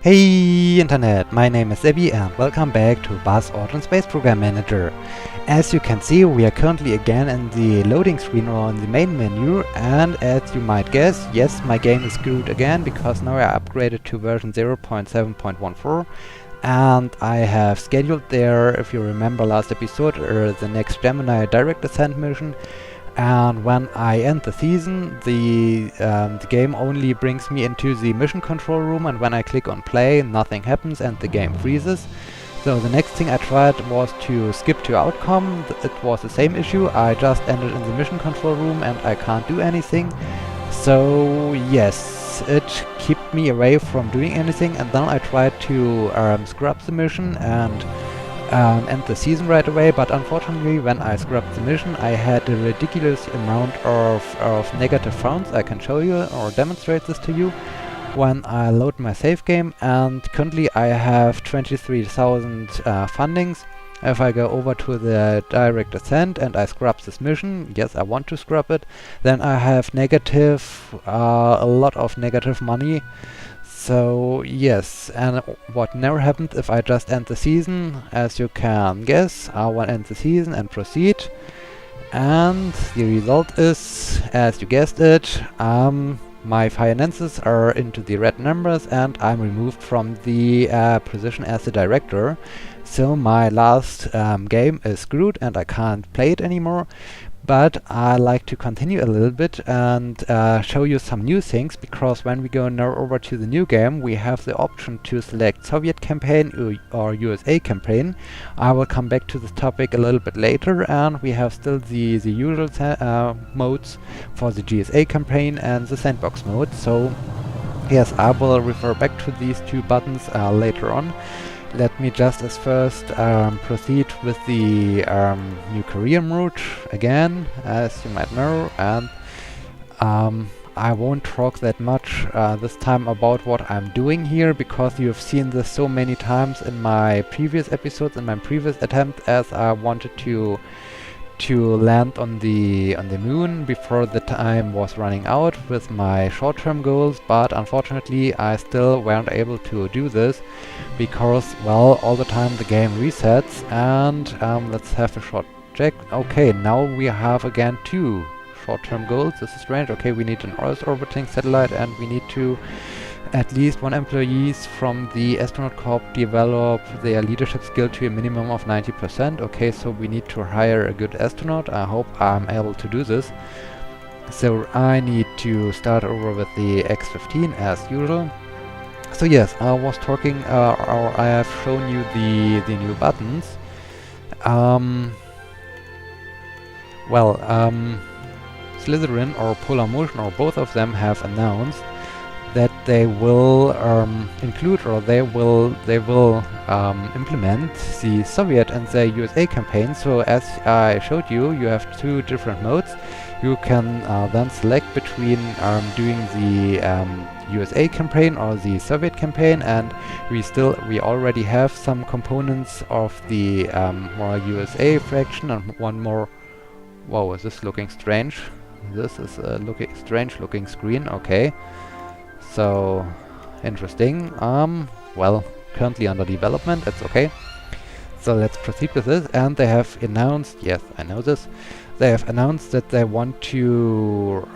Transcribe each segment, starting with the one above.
Hey Internet, my name is Abby and welcome back to Aldrin Space Program Manager. As you can see, we are currently again in the loading screen or in the main menu, and as you might guess, yes, my game is screwed again because now I upgraded to version 0.7.14 and I have scheduled there, if you remember last episode, the next Gemini direct ascent mission. And when I end the season, the game only brings me into the mission control room, and when I click on play, nothing happens and the game freezes. So the next thing I tried was to skip to outcome. It was the same issue. I just ended in the mission control room and I can't do anything. So yes, it kept me away from doing anything, and then I tried to scrub the mission and end the season right away, but unfortunately when I scrubbed the mission I had a ridiculous amount of negative founds. I can show you or demonstrate this to you when I load my save game, and currently I have 23,000 fundings. If I go over to the direct ascent and I scrub this mission, yes, I want to scrub it, then I have a lot of negative money. So yes, and what never happened if I just end the season, as you can guess, I will end the season and proceed. And the result is, as you guessed it, my finances are into the red numbers and I'm removed from the position as the director. So my last game is screwed and I can't play it anymore. But I like to continue a little bit and show you some new things, because when we go now over to the new game, we have the option to select Soviet campaign or USA campaign. I will come back to this topic a little bit later, and we have still the usual modes for the GSA campaign and the sandbox mode. So yes, I will refer back to these two buttons later on. Let me just as first proceed with the new career mode again, as you might know, and I won't talk that much this time about what I'm doing here, because you have seen this so many times in my previous episodes, in my previous attempt, as I wanted to land on the moon before the time was running out with my short-term goals, but unfortunately I still weren't able to do this because, well, all the time the game resets. And let's have a short check. Okay, now we have again two short-term goals. This is strange. Okay, we need an Earth orbiting satellite and we need to at least one employees from the astronaut corps develop their leadership skill to a minimum of 90%. Okay, so we need to hire a good astronaut. I hope I'm able to do this. So I need to start over with the X-15 as usual. So yes, I was talking, or I have shown you the new buttons. Slitherine or Polar Motion, or both of them, have announced that they will include, or they will implement the Soviet and the USA campaign. So as I showed you, you have two different modes. You can then select between doing the USA campaign or the Soviet campaign, and we already have some components of the more USA fraction and one more. Whoa, is this looking strange? This is a strange looking screen. Okay. So, interesting. Well, currently under development, that's okay. So let's proceed with this, and they have announced, yes, I know this, they have announced that they want to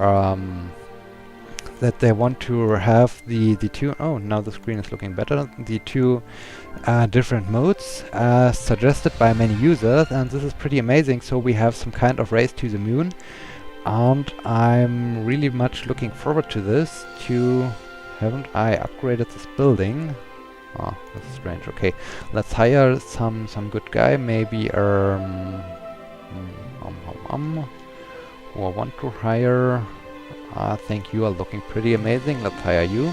have the two, oh, now the screen is looking better, the two different modes suggested by many users, and this is pretty amazing. So we have some kind of race to the moon, and I'm really much looking forward to this. Haven't I upgraded this building? Oh, that's strange. Okay, let's hire some good guy. Maybe who I want to hire. I think you are looking pretty amazing. Let's hire you.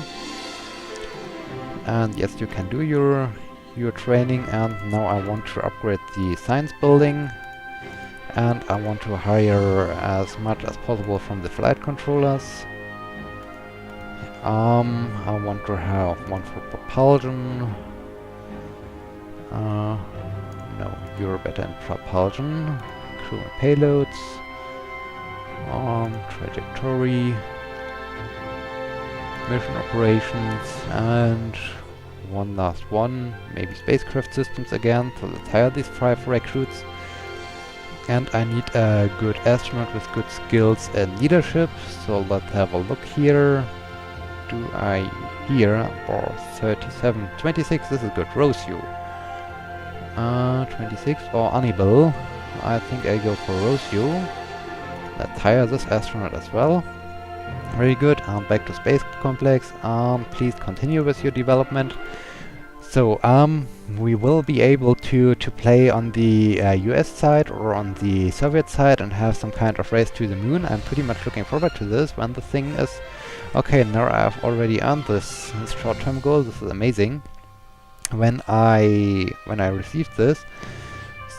And yes, you can do your training. And now I want to upgrade the science building. And I want to hire as much as possible from the flight controllers. I want to have one for propulsion. No, you're better in propulsion. Crew and payloads. Trajectory. Mission operations. And one last one. Maybe spacecraft systems again. So let's hire these 5 recruits. And I need a good astronaut with good skills and leadership. So let's have a look here. Do I here? Or 37, 26, this is good. Rosio. 26 or Annibal. I think I go for Rosio. Let's hire this astronaut as well. Very good. Back to Space Complex. Please continue with your development. So, we will be able to play on the US side or on the Soviet side and have some kind of race to the moon. I'm pretty much looking forward to this when the thing is... Okay, now I've already earned this short-term goal. This is amazing. When I received this,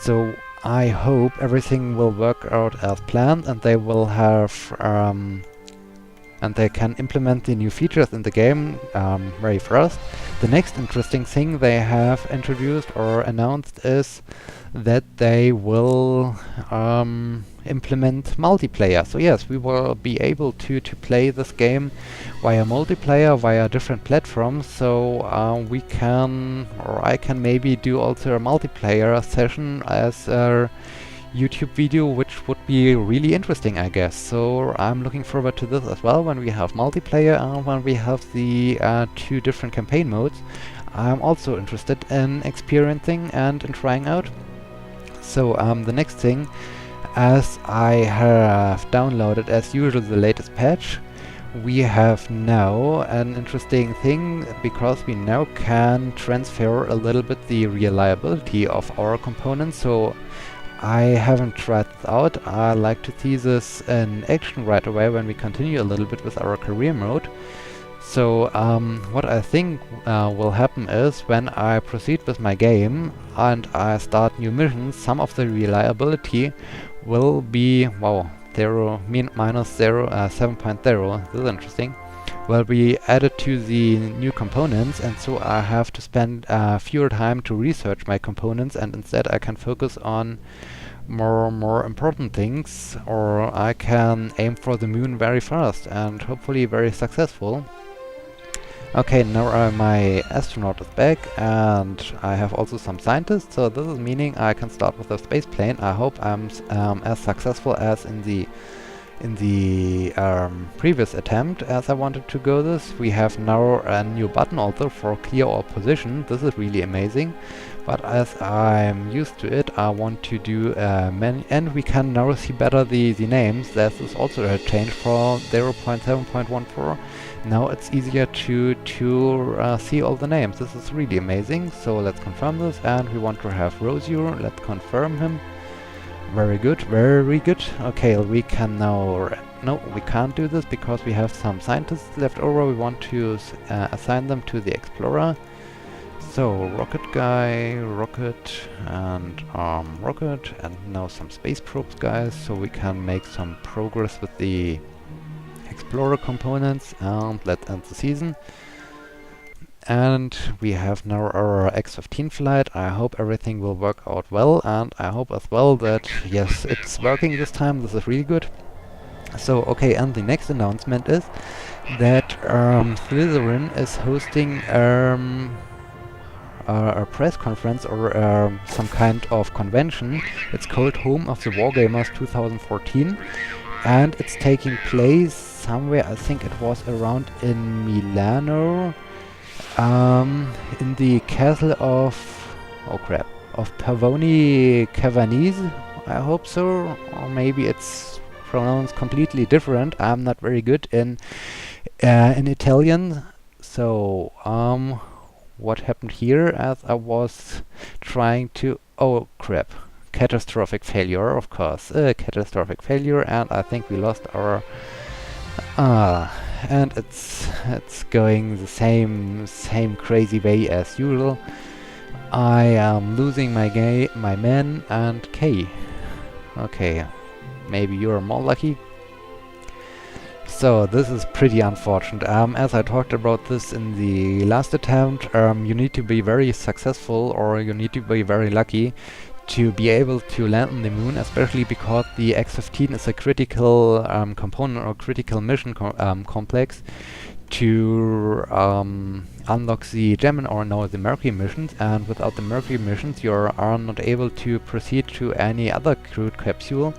so I hope everything will work out as planned and they will have and they can implement the new features in the game very fast. The next interesting thing they have introduced or announced is that they will implement multiplayer. So yes, we will be able to play this game via multiplayer, via different platforms. So we can, or I can maybe do also a multiplayer session as a YouTube video, which would be really interesting, I guess. So I'm looking forward to this as well when we have multiplayer and when we have the 2 different campaign modes. I'm also interested in experiencing and in trying out. So the next thing, as I have downloaded as usual the latest patch, we have now an interesting thing because we now can transfer a little bit the reliability of our components. So I haven't tried this out. I like to see this in action right away when we continue a little bit with our career mode. So what I think will happen is when I proceed with my game and I start new missions, some of the reliability will be, wow, 0, minus 0, 7.0, this is interesting, will be added to the new components, and so I have to spend fewer time to research my components, and instead I can focus on more important things, or I can aim for the moon very fast and hopefully very successful. Okay, now my astronaut is back and I have also some scientists, so this is meaning I can start with a space plane. I hope I'm as successful as in the previous attempt as I wanted to go this. We have now a new button also for clear our position. This is really amazing, but as I'm used to it, I want to do many, and we can now see better the names. This is also a change for 0.7.14. Now it's easier to see all the names. This is really amazing. So let's confirm this, and we want to have Rosier. Let's confirm him. Very good, very good. Okay, we can now... no, we can't do this because we have some scientists left over. We want to assign them to the Explorer. So, rocket guy, rocket, and rocket, and now some space probes guys, so we can make some progress with the Explorer components, and let's end the season. And we have now our X-15 flight. I hope everything will work out well, and I hope as well that, yes, it's working this time. This is really good. So, okay, and the next announcement is that Slitherine is hosting a press conference or some kind of convention. It's called Home of the Wargamers 2014, and it's taking place somewhere, I think it was around in Milano, in the castle of, oh crap, of Pavoni Cavanese, I hope so, or maybe it's pronounced completely different. I'm not very good in Italian, so what happened here as I was trying to, oh crap, catastrophic failure, of course, catastrophic failure, and I think we lost our and it's going the same crazy way as usual. I am losing my men and K. Okay, maybe you're more lucky. So this is pretty unfortunate. As I talked about this in the last attempt, you need to be very successful, or you need to be very lucky to be able to land on the moon, especially because the X-15 is a critical component or critical mission complex to unlock the Gemini or no, the Mercury missions, and without the Mercury missions you are not able to proceed to any other crewed capsule.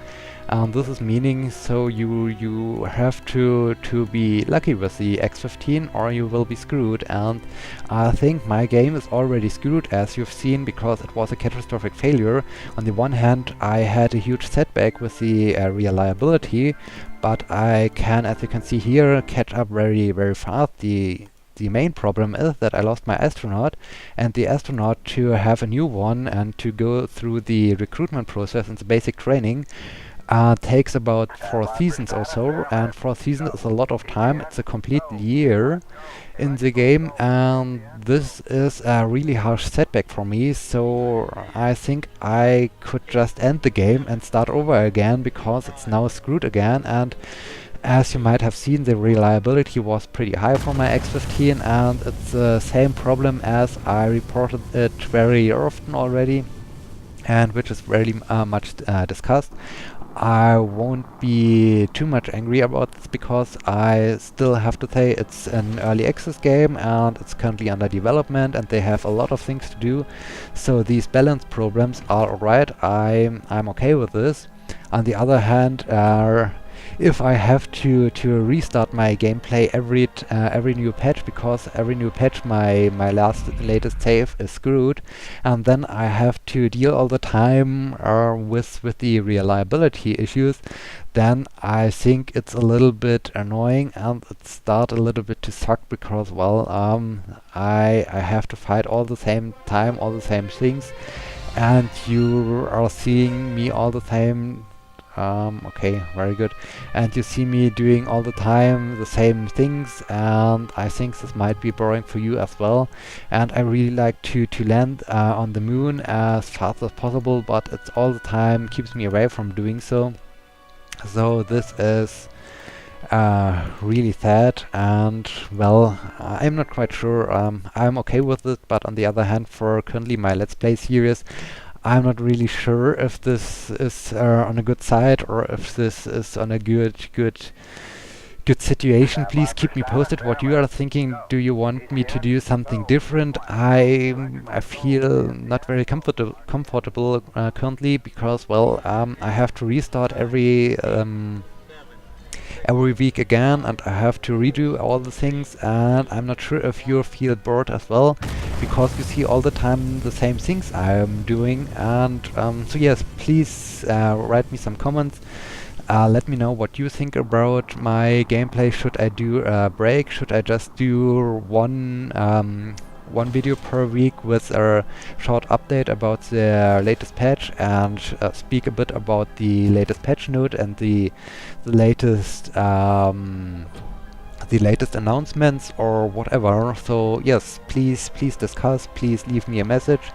This is meaning so you have to be lucky with the X-15 or you will be screwed, and I think my game is already screwed, as you've seen, because it was a catastrophic failure. On the one hand, I had a huge setback with the reliability, but I can, as you can see here, catch up very fast. The main problem is that I lost my astronaut, and the astronaut, to have a new one and to go through the recruitment process and the basic training takes about 4 seasons or so, and 4 seasons is a lot of time. It's a complete year in the game, and this is a really harsh setback for me, so I think I could just end the game and start over again, because it's now screwed again. And as you might have seen, the reliability was pretty high for my X-15, and it's the same problem as I reported it very often already, and which is very much discussed. I won't be too much angry about this, because I still have to say it's an early access game and it's currently under development and they have a lot of things to do. So these balance problems are alright. I'm okay with this. On the other hand, if I have to restart my gameplay every new patch, because every new patch my latest save is screwed, and then I have to deal all the time with the reliability issues, then I think it's a little bit annoying and it starts a little bit to suck, because well, I have to fight all the same time, all the same things, and you are seeing me all the time. Okay, very good. And you see me doing all the time the same things, and I think this might be boring for you as well. And I really like to land on the moon as fast as possible, but it's all the time keeps me away from doing so. So this is really sad, and well, I'm not quite sure. I'm okay with it, but on the other hand, for currently my Let's Play series, I'm not really sure if this is on a good side or if this is on a good situation. Please keep me posted what you are thinking. Do you want me to do something different? I feel not very comfortable currently, because well, I have to restart every week again, and I have to redo all the things, and I'm not sure if you feel bored as well, because you see all the time the same things I'm doing. And so yes, please write me some comments. Let me know what you think about my gameplay. Should I do a break? Should I just do one video per week with a short update about the latest patch, and speak a bit about the latest patch note and the latest announcements or whatever. So yes, please discuss, please leave me a message.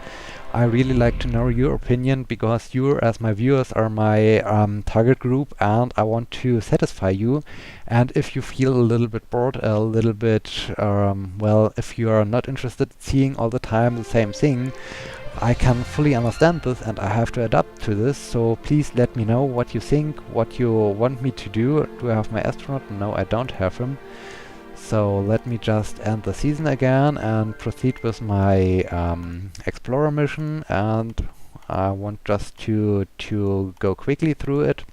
I really like to know your opinion, because you as my viewers are my target group, and I want to satisfy you. And if you feel a little bit bored, a little bit well, if you are not interested in seeing all the time the same thing, I can fully understand this, and I have to adapt to this. So please let me know what you think, what you want me to do. Do I have my astronaut? No, I don't have him. So let me just end the season again and proceed with my explorer mission, and I want just to go quickly through it,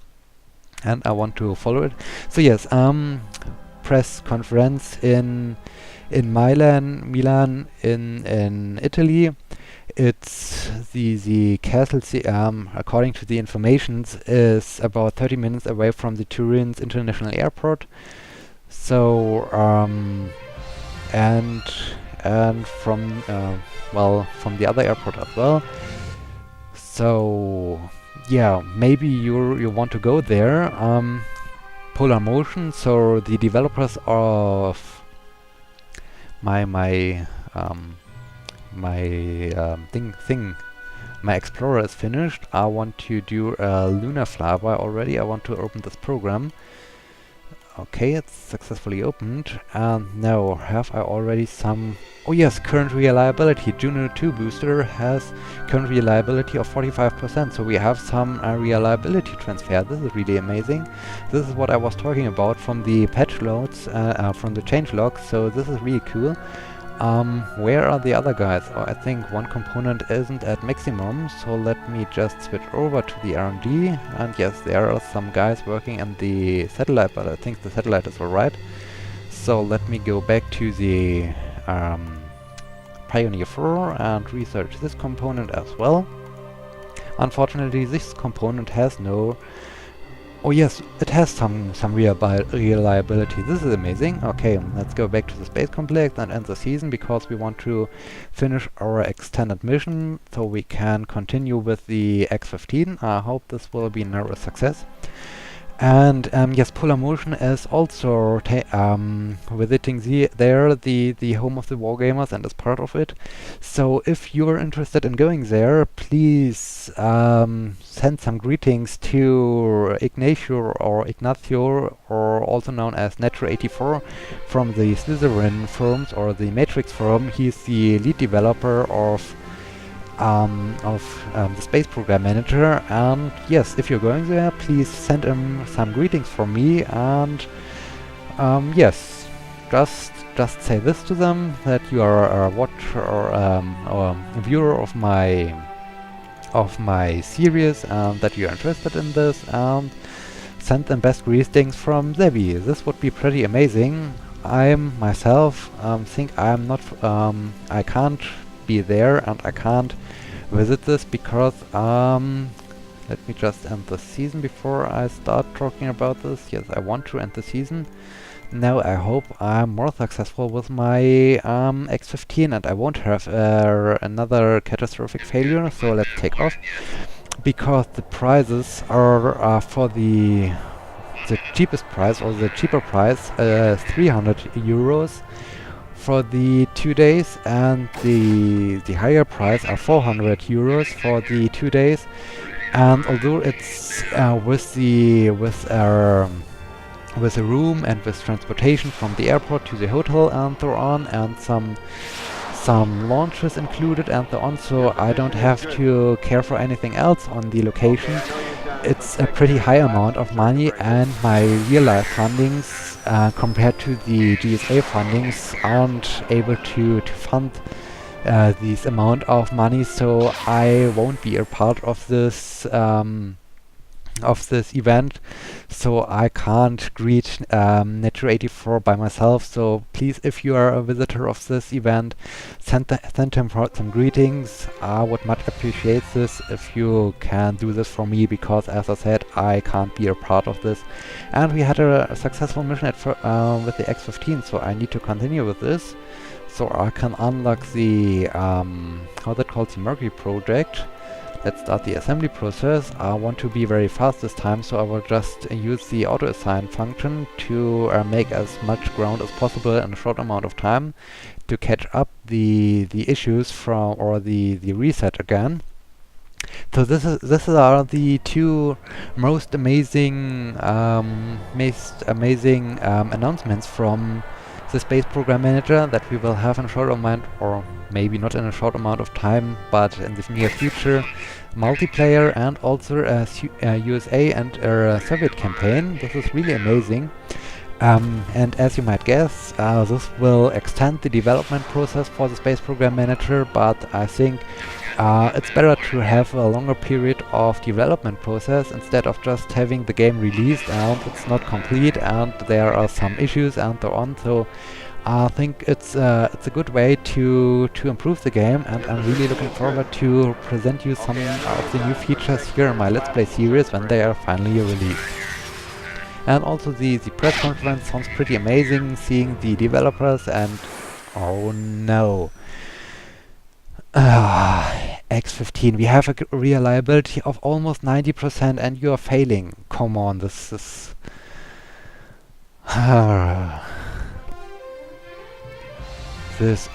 and I want to follow it. So yes, press conference in Milan in Italy. It's the castle, according to the informations, is about 30 minutes away from the Turin's International Airport. So and from well, from the other airport as well. So yeah, maybe you want to go there. Polar Motion, so the developers of my explorer is finished. I want to do a lunar flyby already. I want to open this program. Okay, it's successfully opened. And now, have I already some... Oh yes, current reliability. Juno 2 booster has current reliability of 45%, so we have some reliability transfer. This is really amazing. This is what I was talking about from the patch loads, from the change logs, so this is really cool. Where are the other guys? Oh, I think one component isn't at maximum, so let me just switch over to the R&D. And yes, there are some guys working on the satellite, but I think the satellite is alright. So let me go back to the Pioneer 4 and research this component as well. Unfortunately, this component has no... Oh yes, it has some reliability. This is amazing. Okay, let's go back to the space complex and end the season, because we want to finish our extended mission so we can continue with the X-15. I hope this will be now a success. And yes, Polar Motion is also visiting the home of the Wargamers and is part of it. So if you're interested in going there, please send some greetings to Ignacio, or also known as Netro84 from the Slitherine forums or the Matrix forum. He's the lead developer of the Space Program Manager, and yes, if you're going there, please send him some greetings from me, and yes, just say this to them, that you are a watcher or a viewer of my series, and that you're interested in this, and send them best greetings from Zebi. This would be pretty amazing. I myself think I'm not I can't be there and I can't visit this because let me just end the season before I start talking about this. Yes, I want to end the season. Now I hope I'm more successful with my X-15 and I won't have another catastrophic failure, so let's take off. Because the prices are for the cheapest price, or the cheaper price, 300 euros for the 2 days, and the higher price are 400 euros for the 2 days. And although it's with a room and with transportation from the airport to the hotel and so on, and some launches included and so on, so I don't have to care for anything else on the location. It's a pretty high amount of money, and my real life fundings compared to the GSA fundings aren't able to fund this amount of money, so I won't be a part of this event, so I can't greet Netro84 by myself. So please, if you are a visitor of this event, send him some greetings. I would much appreciate this if you can do this for me, because as I said, I can't be a part of this. And we had a successful mission with the X-15, so I need to continue with this, so I can unlock the how that called, the Mercury project. Let's start the assembly process. I want to be very fast this time, so I will just use the auto-assign function to make as much ground as possible in a short amount of time to catch up the issues from, or the reset again. So this are the two most amazing announcements from the Space Program Manager that we will have in a short amount, or maybe not in a short amount of time, but in the near future. Multiplayer and also a USA and a Soviet campaign. This is really amazing. And as you might guess, this will extend the development process for the Space Program Manager, but I think it's better to have a longer period of development process instead of just having the game released and it's not complete and there are some issues and so on. So I think it's a good way to improve the game, and I'm really looking forward to present you some of the new features here in my Let's Play series when they are finally released. And also the press conference sounds pretty amazing, seeing the developers and... oh no. X-15, we have a reliability of almost 90% and you are failing. Come on, this is... this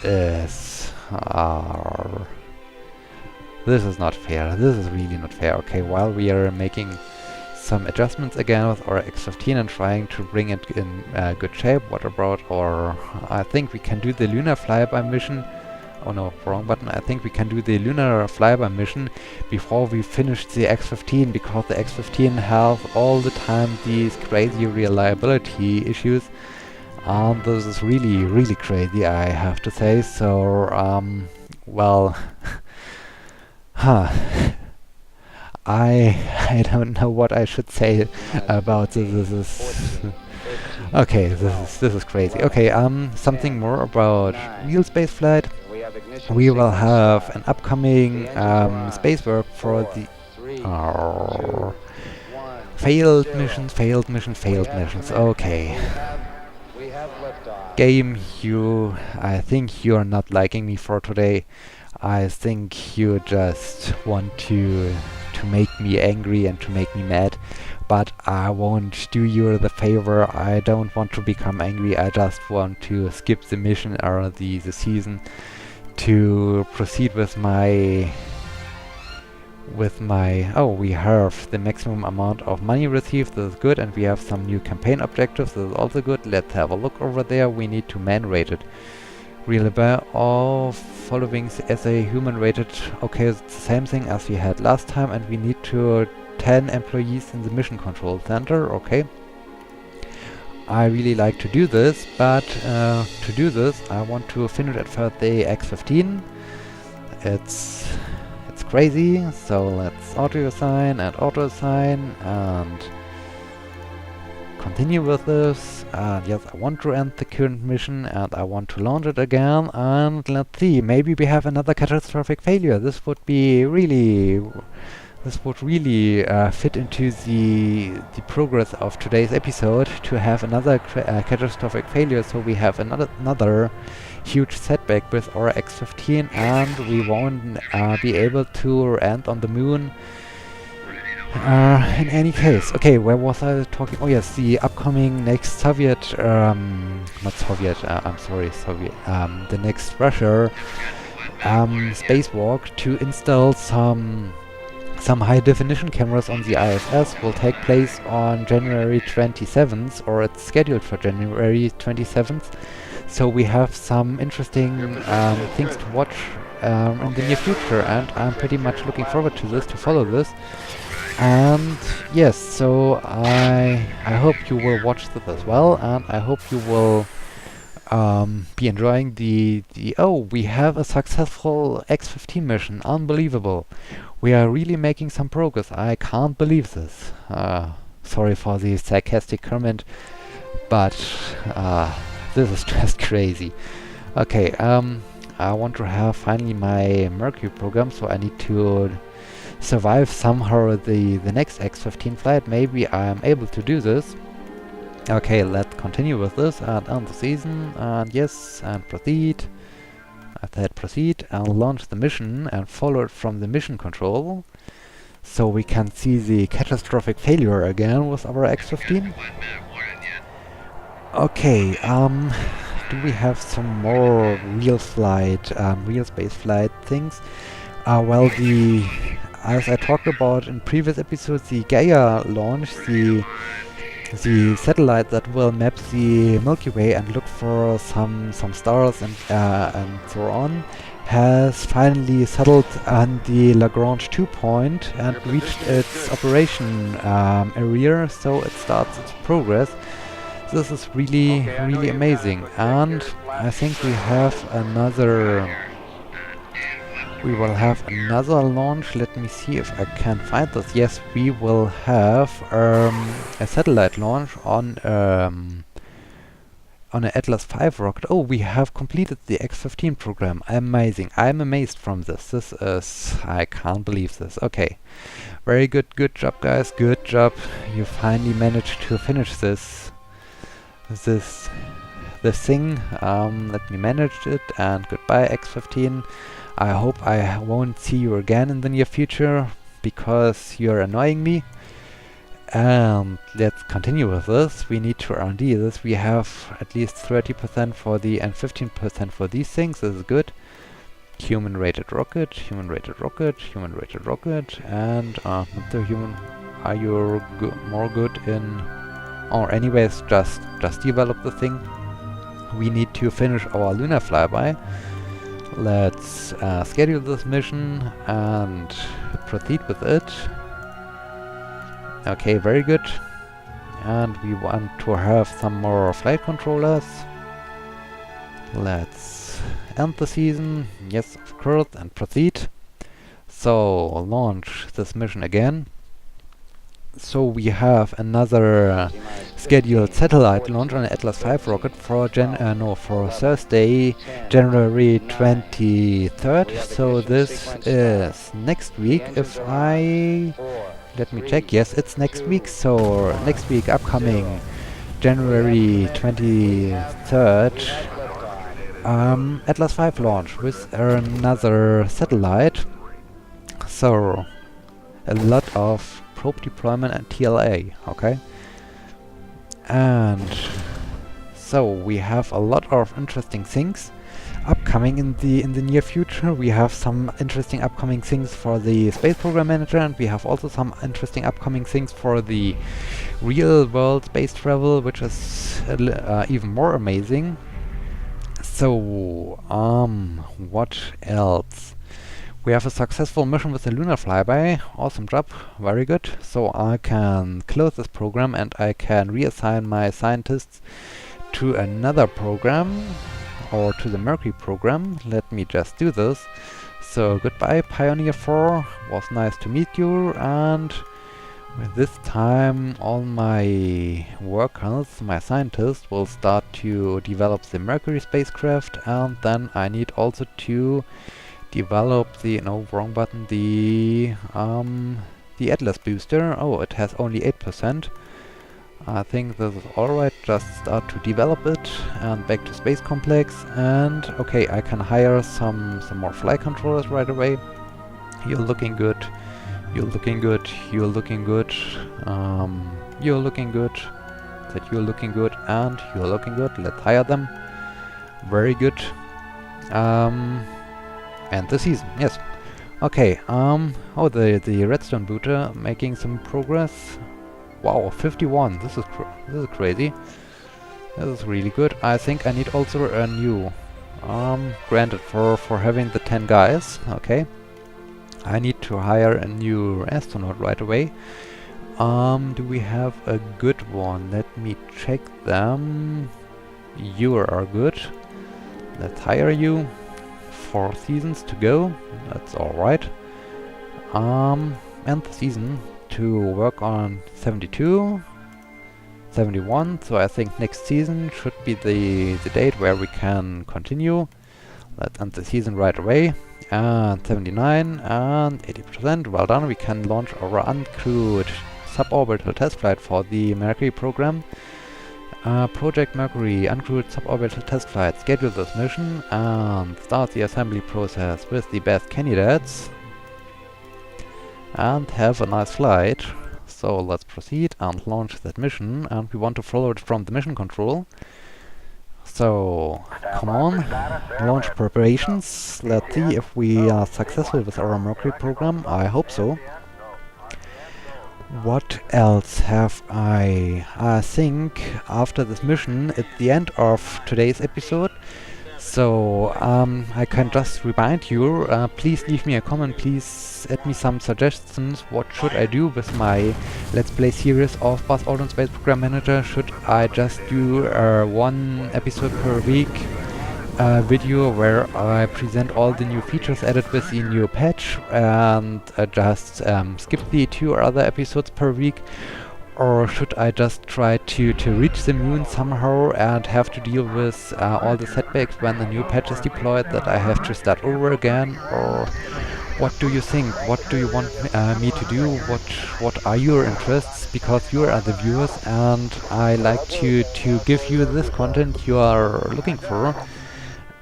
is not fair. This is really not fair. Okay, while we are making some adjustments again with our X-15 and trying to bring it in good shape, what about, or I think we can do the lunar flyby mission. Oh no, wrong button. I think we can do the lunar flyby mission before we finish the X-15, because the X-15 has all the time these crazy reliability issues. and this is really, really crazy, I have to say. So, well, huh. I don't know what I should say about this. This is okay. This is crazy. Okay, something more about real space flight. We will have an upcoming space work for the failed missions, failed missions, failed missions. Okay. Game, I think you're not liking me for today. I think you just want to make me angry and to make me mad, but I won't do you the favor. I don't want to become angry. I just want to skip the mission or the season to proceed with my oh, we have the maximum amount of money received. This is good, and we have some new campaign objectives. This is also good. Let's have a look over there. We need to man rate it. Really bad. All following as a human rated. Okay, it's the same thing as we had last time, and we need to 10 employees in the mission control center. Okay. I really like to do this, but to do this I want to finish at first the X15. It's crazy, so let's auto-assign and continue with this. Yes, I want to end the current mission and I want to launch it again, and let's see, maybe we have another catastrophic failure. This would really fit into the progress of today's episode, to have another catastrophic failure, so we have another huge setback with our X-15 and we won't be able to land on the moon. In any case, okay, where was I talking? Oh yes, the upcoming next Soviet, not Soviet, I'm sorry, Soviet, the next Russia spacewalk to install some high definition cameras on the ISS will take place on January 27th, or it's scheduled for January 27th. So we have some interesting things to watch in the near future, and I'm pretty much looking forward to this, to follow this. And yes, so I hope you will watch this as well, and I hope you will be enjoying the oh, we have a successful X-15 mission. Unbelievable. We are really making some progress. I can't believe this. Sorry for the sarcastic comment, but this is just crazy. Okay, I want to have finally my Mercury program, so I need to survive somehow the next X-15 flight. Maybe I'm able to do this. Okay, let's continue with this and end the season, and yes, and proceed. I said proceed and launch the mission and follow it from the mission control, so we can see the catastrophic failure again with our X-15. Okay, do we have some more real flight, real space flight things? Well, as I talked about in previous episodes, the Gaia launch, the satellite that will map the Milky Way and look for some stars and so on, has finally settled on the Lagrange 2 point and reached its operation area, so it starts its progress. This is really amazing, and I think we will have another launch. Let me see if I can find this. Yes, we will have a satellite launch on an Atlas V rocket. Oh, we have completed the X-15 program. Amazing. I'm amazed from this. This is... I can't believe this. Okay. Very good. Good job, guys. Good job. You finally managed to finish this thing. Let me manage it, and goodbye, X-15. I hope I won't see you again in the near future, because you're annoying me. And let's continue with this. We need to R&D this. We have at least 30% for the and 15% for these things. This is good. Human-rated rocket, human-rated rocket, human-rated rocket, and not the human. Are you more good in? Or anyways, just develop the thing. We need to finish our lunar flyby. Let's schedule this mission and proceed with it. Okay, very good. and we want to have some more flight controllers. Let's end the season, yes of course, and proceed. So launch this mission again. So we have another scheduled satellite launch on Atlas V rocket for for Thursday, January 23rd. So this is next week. If I let me check. Yes, it's next week. So next week, upcoming January 23rd, Atlas V launch with another satellite. So a lot of probe deployment and TLA, okay? And so we have a lot of interesting things upcoming in the near future. We have some interesting upcoming things for the Space Program Manager, and we have also some interesting upcoming things for the real world space travel, which is even more amazing. So what else? We have a successful mission with the lunar flyby. Awesome job, very good. So I can close this program and I can reassign my scientists to another program, or to the Mercury program. Let me just do this. So goodbye Pioneer 4, was nice to meet you, and with this time all my workers, my scientists, will start to develop the Mercury spacecraft, and then I need also to develop the, no, wrong button, the Atlas booster. Oh, it has only 8%. I think this is alright, just start to develop it, and back to Space Complex, and okay, I can hire some more flight controllers right away. You're looking good, you're looking good, you're looking good, you're looking good, that you're looking good, and you're looking good. Let's hire them. Very good. And the season, yes. Okay, oh, the redstone booter making some progress. Wow, 51. This is crazy. This is really good. I think I need also a new, granted for having the 10 guys. Okay, I need to hire a new astronaut right away. Do we have a good one? Let me check them. You are good. Let's hire you. 4 seasons to go. That's alright. And the season to work on 72, 71. So I think next season should be the date where we can continue. Let's end the season right away. And 79 and 80%. Well done. We can launch our uncrewed suborbital test flight for the Mercury program. Project Mercury uncrewed suborbital test flight. Schedule this mission and start the assembly process with the best candidates. And have a nice flight. So let's proceed and launch that mission, and we want to follow it from the mission control. So come on, launch preparations. Let's see if we are successful with our Mercury program. I hope so. What else have I think after this mission, it's the end of today's episode. So I can just remind you, please leave me a comment, please add me some suggestions. What should I do with my Let's Play series of Buzz Aldrin Space Program Manager? Should I just do one episode per week video where I present all the new features added with the new patch, and just skip the 2 other episodes per week? Or should I just try to reach the moon somehow and have to deal with all the setbacks when the new patch is deployed, that I have to start over again? Or what do you think? What do you want me to do? What are your interests? Because you are the viewers, and I like to give you this content you are looking for.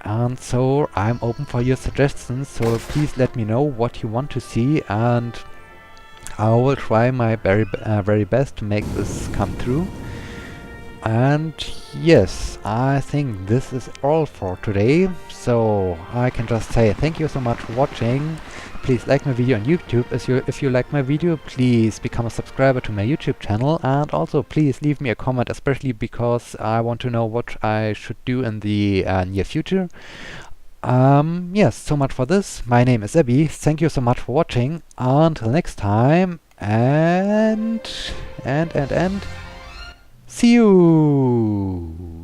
And so I'm open for your suggestions, so please let me know what you want to see, and I will try my very best to make this come true. And yes, I think this is all for today. So I can just say thank you so much for watching. Please like my video on YouTube. If you like my video, please become a subscriber to my YouTube channel, and also please leave me a comment, especially because I want to know what I should do in the near future. Yes, so much for this. My name is Abby. Thank you so much for watching. Until next time, and See you!